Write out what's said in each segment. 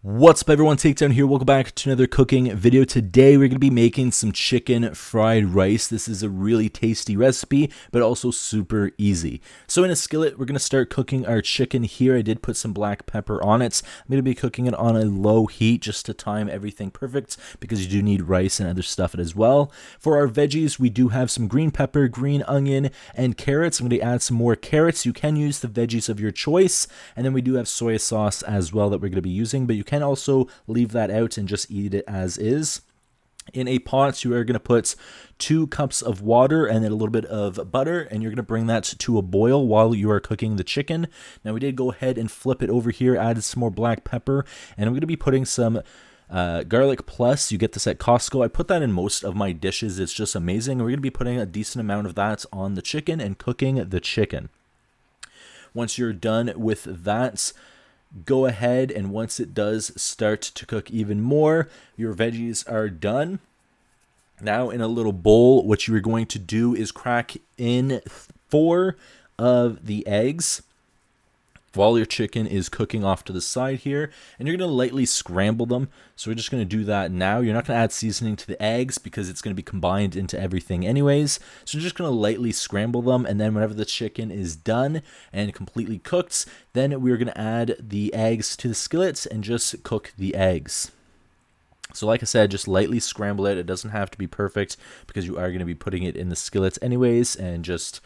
What's up everyone, Takedown here. Welcome back to another cooking video. Today we're going to be making some chicken fried rice. This is a really tasty recipe, but also super easy. So in a skillet, we're going to start cooking our chicken here. I did put some black pepper on it. I'm going to be cooking it on a low heat just to time everything perfect because you do need rice and other stuff as well. For our veggies, we do have some green pepper, green onion, and carrots. I'm going to add some more carrots. You can use the veggies of your choice. And then we do have soy sauce as well that we're going to be using, but you can also leave that out and just eat it as is. In a pot, you are going to put 2 cups of water and then a little bit of butter, and you're going to bring that to a boil while you are cooking the chicken. Now, we did go ahead and flip it over here, added some more black pepper, and I'm going to be putting some garlic plus. You get this at Costco. I put that in most of my dishes. It's just amazing. We're going to be putting a decent amount of that on the chicken and cooking the chicken. Once you're done with that, go ahead, and once it does start to cook even more, your veggies are done. Now in a little bowl, what you are going to do is crack in 4 of the eggs while your chicken is cooking off to the side here, and you're going to lightly scramble them. So we're just going to do that now. You're not going to add seasoning to the eggs because it's going to be combined into everything anyways. So you're just going to lightly scramble them, and then whenever the chicken is done and completely cooked, then we're going to add the eggs to the skillets and just cook the eggs. So like I said, just lightly scramble it. It doesn't have to be perfect because you are going to be putting it in the skillets anyways and just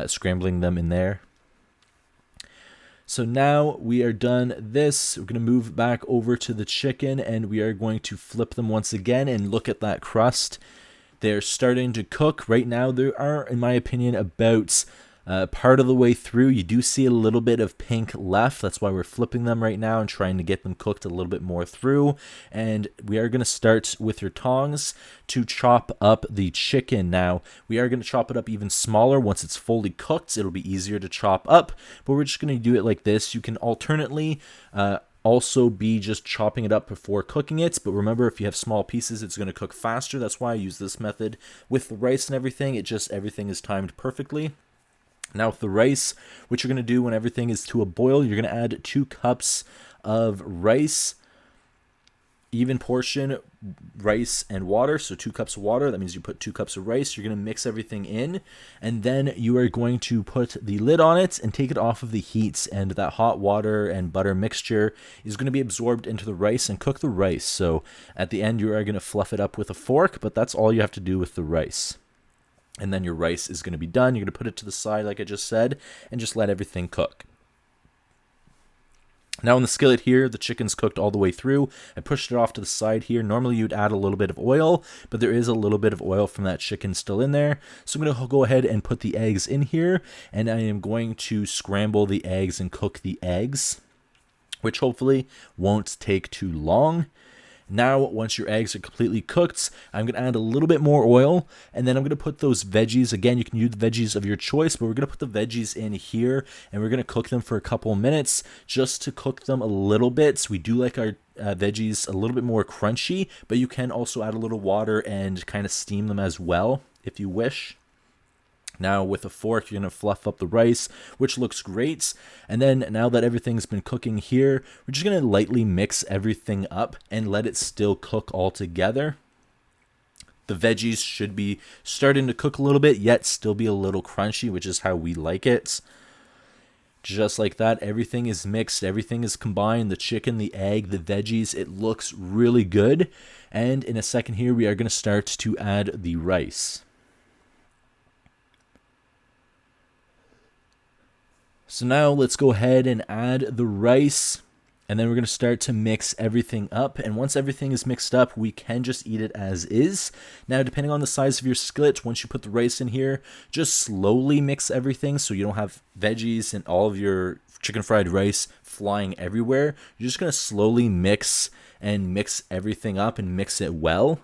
scrambling them in there. So now we are done this. We're going to move back over to the chicken, and we are going to flip them once again and look at that crust. They're starting to cook. Right now, they are, in my opinion, about part of the way through. You do see a little bit of pink left. That's why we're flipping them right now and trying to get them cooked a little bit more through. And we are going to start with your tongs to chop up the chicken. Now, we are going to chop it up even smaller. Once it's fully cooked, it'll be easier to chop up. But we're just going to do it like this. You can alternately also be just chopping it up before cooking it, but remember, if you have small pieces, it's going to cook faster. That's why I use this method. With the rice and everything, everything is timed perfectly. Now with the rice, what you're going to do when everything is to a boil, you're going to add 2 cups of rice, even portion rice and water. So 2 cups of water, that means you put 2 cups of rice. You're going to mix everything in, and then you are going to put the lid on it and take it off of the heat, and that hot water and butter mixture is going to be absorbed into the rice and cook the rice. So at the end, you are going to fluff it up with a fork, but that's all you have to do with the rice. And then your rice is going to be done. You're going to put it to the side like I just said and just let everything cook. Now in the skillet here, the chicken's cooked all the way through. I pushed it off to the side here. Normally you'd add a little bit of oil, but there is a little bit of oil from that chicken still in there. So I'm going to go ahead and put the eggs in here, and I am going to scramble the eggs and cook the eggs, which hopefully won't take too long. Now, once your eggs are completely cooked, I'm going to add a little bit more oil, and then I'm going to put those veggies. Again, you can use the veggies of your choice, but we're going to put the veggies in here, and we're going to cook them for a couple of minutes just to cook them a little bit. So we do like our veggies a little bit more crunchy, but you can also add a little water and kind of steam them as well if you wish. Now with a fork, you're going to fluff up the rice, which looks great. And then now that everything's been cooking here, we're just going to lightly mix everything up and let it still cook all together. The veggies should be starting to cook a little bit, yet still be a little crunchy, which is how we like it. Just like that, everything is mixed, everything is combined, the chicken, the egg, the veggies. It looks really good. And in a second here, we are going to start to add the rice. So now let's go ahead and add the rice, and then we're going to start to mix everything up. And once everything is mixed up, we can just eat it as is. Now, depending on the size of your skillet, once you put the rice in here, just slowly mix everything so you don't have veggies and all of your chicken fried rice flying everywhere. You're just going to slowly mix everything up and mix it well.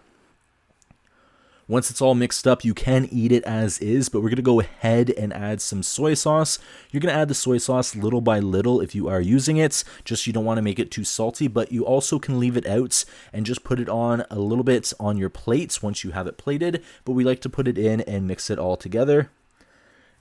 Once it's all mixed up, you can eat it as is, but we're going to go ahead and add some soy sauce. You're going to add the soy sauce little by little if you are using it, just you don't want to make it too salty, but you also can leave it out and just put it on a little bit on your plates once you have it plated, but we like to put it in and mix it all together.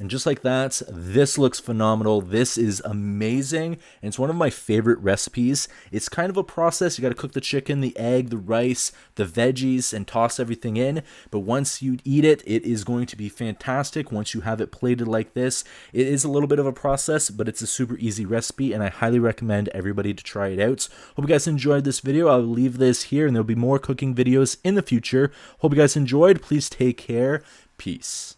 And just like that, this looks phenomenal. This is amazing. And it's one of my favorite recipes. It's kind of a process. You got to cook the chicken, the egg, the rice, the veggies, and toss everything in. But once you eat it, it is going to be fantastic. Once you have it plated like this, it is a little bit of a process, but it's a super easy recipe, and I highly recommend everybody to try it out. Hope you guys enjoyed this video. I'll leave this here, and there'll be more cooking videos in the future. Hope you guys enjoyed. Please take care. Peace.